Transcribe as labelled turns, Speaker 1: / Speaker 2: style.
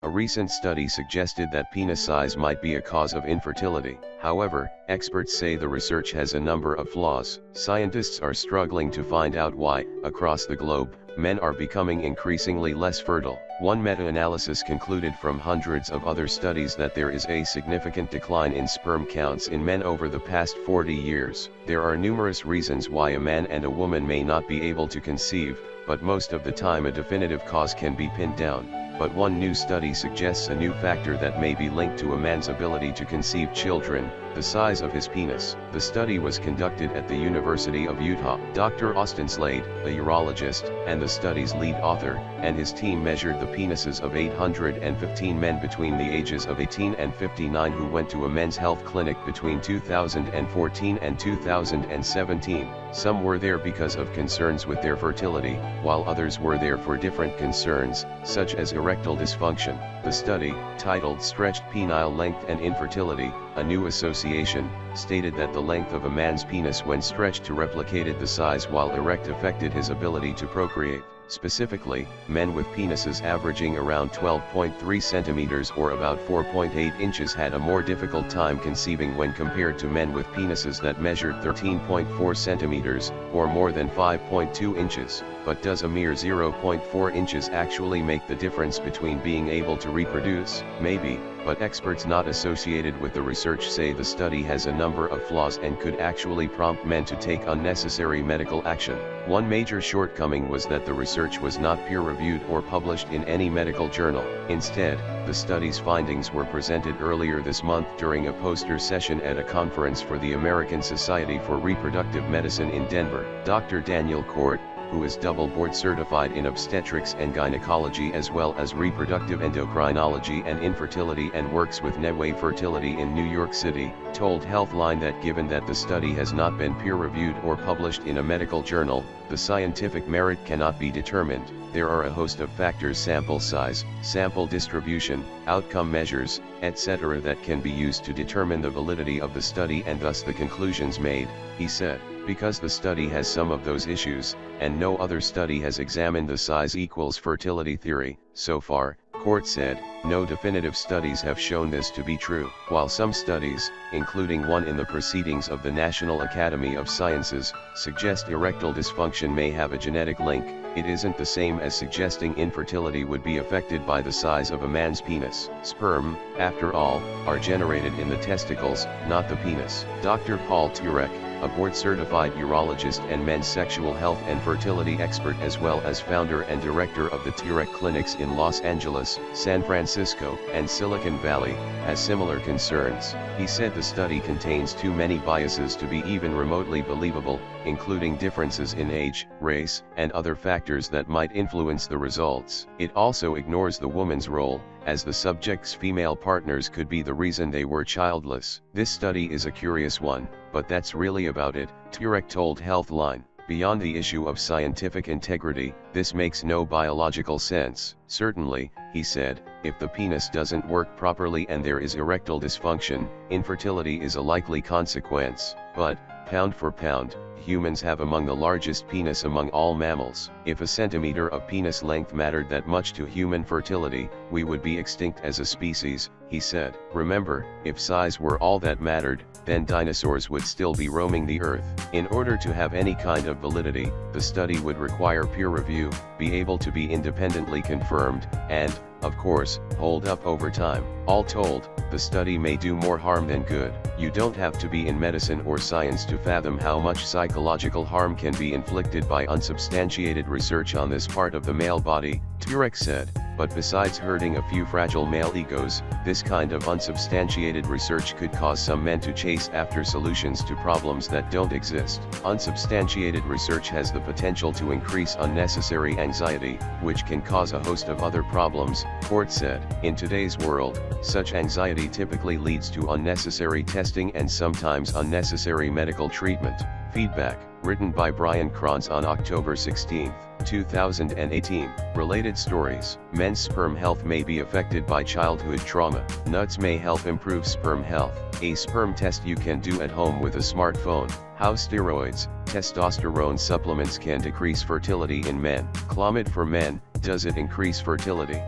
Speaker 1: A recent study suggested that penis size might be a cause of infertility. However, experts say the research has a number of flaws. Scientists are struggling to find out why, across the globe, men are becoming increasingly less fertile. One meta-analysis concluded from hundreds of other studies that there is a significant decline in sperm counts in men over the past 40 years. There are numerous reasons why a man and a woman may not be able to conceive, but most of the time a definitive cause can be pinned down. But one new study suggests a new factor that may be linked to a man's ability to conceive children: the size of his penis. The study was conducted at the University of Utah. Dr. Austin Slade, a urologist, and the study's lead author, and his team measured the penises of 815 men between the ages of 18 and 59 who went to a men's health clinic between 2014 and 2017. Some were there because of concerns with their fertility, while others were there for different concerns, such as erectile dysfunction. The study, titled Stretched Penile Length and Infertility, a New Association, stated that the length of a man's penis when stretched to replicated the size while erect affected his ability to procreate. Specifically, men with penises averaging around 12.3 centimeters or about 4.8 inches had a more difficult time conceiving when compared to men with penises that measured 13.4 centimeters, or more than 5.2 inches. But does a mere 0.4 inches actually make the difference between being able to reproduce? Maybe, but experts not associated with the research say the study has a number of flaws and could actually prompt men to take unnecessary medical action. One major shortcoming was that the research was not peer-reviewed or published in any medical journal. Instead, the study's findings were presented earlier this month during a poster session at a conference for the American Society for Reproductive Medicine in Denver. Dr. Daniel Court, who is double board certified in obstetrics and gynecology as well as reproductive endocrinology and infertility and works with Neway Fertility in New York City, told Healthline that given that the study has not been peer-reviewed or published in a medical journal, the scientific merit cannot be determined. There are a host of factors: sample size, sample distribution, outcome measures, etc. that can be used to determine the validity of the study and thus the conclusions made, he said. Because the study has some of those issues, and no other study has examined the size equals fertility theory, so far, Court said, no definitive studies have shown this to be true. While some studies, including one in the Proceedings of the National Academy of Sciences, suggest erectile dysfunction may have a genetic link, it isn't the same as suggesting infertility would be affected by the size of a man's penis. Sperm, after all, are generated in the testicles, not the penis. Dr. Paul Turek, a board-certified urologist and men's sexual health and fertility expert as well as founder and director of the Turek clinics in Los Angeles, San Francisco, and Silicon Valley, has similar concerns. He said the study contains too many biases to be even remotely believable, including differences in age, race, and other factors that might influence the results. It also ignores the woman's role, as the subject's female partners could be the reason they were childless. This study is a curious one, but that's really about it, Turek told Healthline. Beyond the issue of scientific integrity, this makes no biological sense. Certainly, he said, if the penis doesn't work properly and there is erectile dysfunction, infertility is a likely consequence. But, pound for pound, humans have among the largest penis among all mammals. If a centimeter of penis length mattered that much to human fertility, we would be extinct as a species, he said. Remember, if size were all that mattered, then dinosaurs would still be roaming the earth. In order to have any kind of validity, the study would require peer review, be able to be independently confirmed, and, of course, hold up over time. All told, the study may do more harm than good. You don't have to be in medicine or science to fathom how much psychological harm can be inflicted by unsubstantiated research on this part of the male body, Turek said. But besides hurting a few fragile male egos, this kind of unsubstantiated research could cause some men to chase after solutions to problems that don't exist. Unsubstantiated research has the potential to increase unnecessary anxiety, which can cause a host of other problems, Court said. In today's world, such anxiety typically leads to unnecessary testing and sometimes unnecessary medical treatment. Feedback, written by Brian Kranz on October 16, 2018. Related stories. Men's sperm health may be affected by childhood trauma. Nuts may help improve sperm health. A sperm test you can do at home with a smartphone. How steroids, testosterone supplements can decrease fertility in men. Clomid for men, does it increase fertility?